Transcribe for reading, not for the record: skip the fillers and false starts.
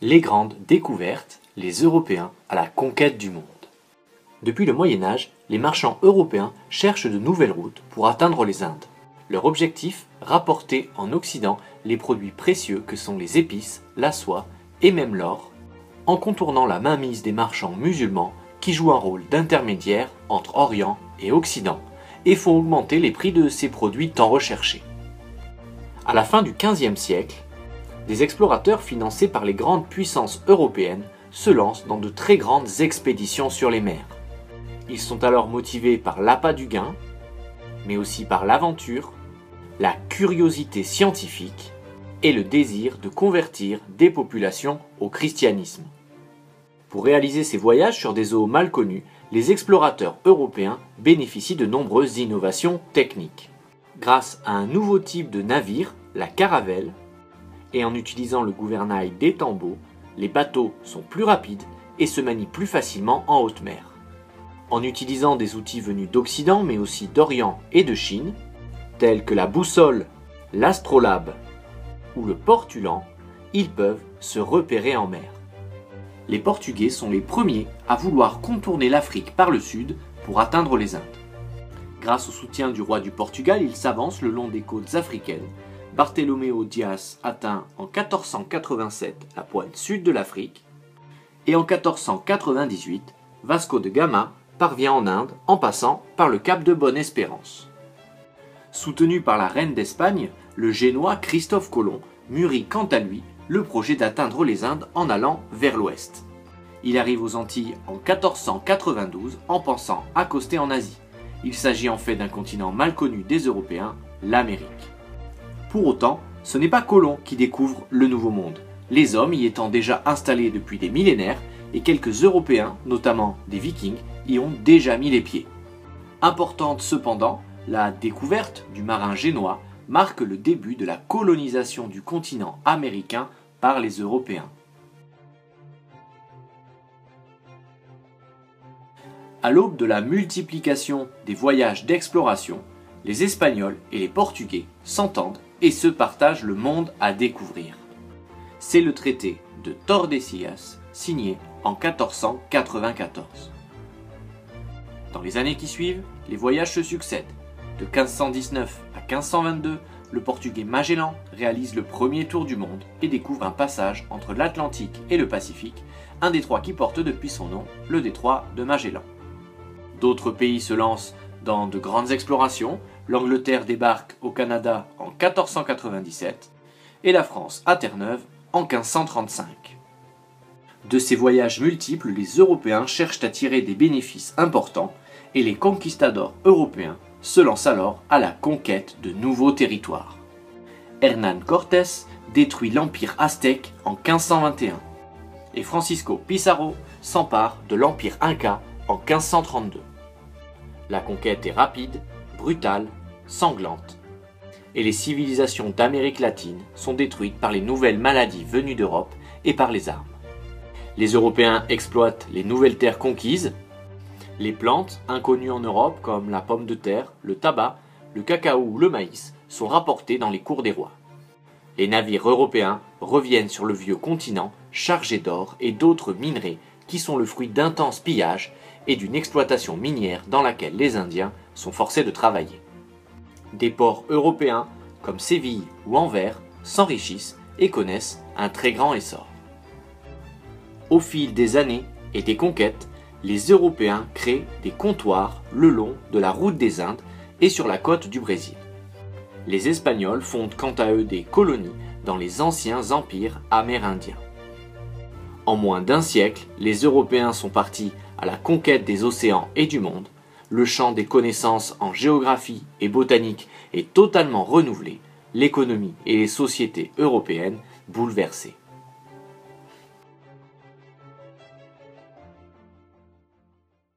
Les grandes découvertes, les Européens à la conquête du monde. Depuis le Moyen Âge, les marchands européens cherchent de nouvelles routes pour atteindre les Indes. Leur objectif, rapporter en Occident les produits précieux que sont les épices, la soie et même l'or, en contournant la mainmise des marchands musulmans qui jouent un rôle d'intermédiaire entre Orient et Occident et font augmenter les prix de ces produits tant recherchés. À la fin du XVe siècle, des explorateurs financés par les grandes puissances européennes se lancent dans de très grandes expéditions sur les mers. Ils sont alors motivés par l'appât du gain, mais aussi par l'aventure, la curiosité scientifique et le désir de convertir des populations au christianisme. Pour réaliser ces voyages sur des eaux mal connues, les explorateurs européens bénéficient de nombreuses innovations techniques. Grâce à un nouveau type de navire, la caravelle, et en utilisant le gouvernail d'étambot, les bateaux sont plus rapides et se manient plus facilement en haute mer. En utilisant des outils venus d'Occident mais aussi d'Orient et de Chine, tels que la boussole, l'astrolabe ou le portulan, ils peuvent se repérer en mer. Les Portugais sont les premiers à vouloir contourner l'Afrique par le sud pour atteindre les Indes. Grâce au soutien du roi du Portugal, ils s'avancent le long des côtes africaines. Bartolomeu Dias atteint en 1487 la pointe sud de l'Afrique et en 1498, Vasco de Gama parvient en Inde en passant par le cap de Bonne-Espérance. Soutenu par la reine d'Espagne, le Génois Christophe Colomb mûrit quant à lui le projet d'atteindre les Indes en allant vers l'ouest. Il arrive aux Antilles en 1492 en pensant accoster en Asie. Il s'agit en fait d'un continent mal connu des Européens, l'Amérique. Pour autant, ce n'est pas Colomb qui découvre le Nouveau Monde. Les hommes y étant déjà installés depuis des millénaires et quelques Européens, notamment des Vikings, y ont déjà mis les pieds. Importante cependant, la découverte du marin génois marque le début de la colonisation du continent américain par les Européens. À l'aube de la multiplication des voyages d'exploration, les Espagnols et les Portugais s'entendent et se partagent le monde à découvrir. C'est le traité de Tordesillas, signé en 1494. Dans les années qui suivent, les voyages se succèdent. De 1519 à 1522, le Portugais Magellan réalise le premier tour du monde et découvre un passage entre l'Atlantique et le Pacifique, un détroit qui porte depuis son nom le détroit de Magellan. D'autres pays se lancent dans de grandes explorations. L'Angleterre débarque au Canada en 1497 et la France à Terre-Neuve en 1535. De ces voyages multiples, les Européens cherchent à tirer des bénéfices importants et les conquistadors européens se lancent alors à la conquête de nouveaux territoires. Hernán Cortés détruit l'empire aztèque en 1521 et Francisco Pizarro s'empare de l'empire inca en 1532. La conquête est rapide, brutale, sanglante, et les civilisations d'Amérique latine sont détruites par les nouvelles maladies venues d'Europe et par les armes. Les Européens exploitent les nouvelles terres conquises, les plantes inconnues en Europe comme la pomme de terre, le tabac, le cacao ou le maïs sont rapportées dans les cours des rois. Les navires européens reviennent sur le vieux continent chargés d'or et d'autres minerais qui sont le fruit d'intenses pillages et d'une exploitation minière dans laquelle les Indiens sont forcés de travailler. Des ports européens comme Séville ou Anvers s'enrichissent et connaissent un très grand essor. Au fil des années et des conquêtes, les Européens créent des comptoirs le long de la route des Indes et sur la côte du Brésil. Les Espagnols fondent quant à eux des colonies dans les anciens empires amérindiens. En moins d'un siècle, les Européens sont partis à la conquête des océans et du monde. Le champ des connaissances en géographie et botanique est totalement renouvelé, l'économie et les sociétés européennes bouleversées.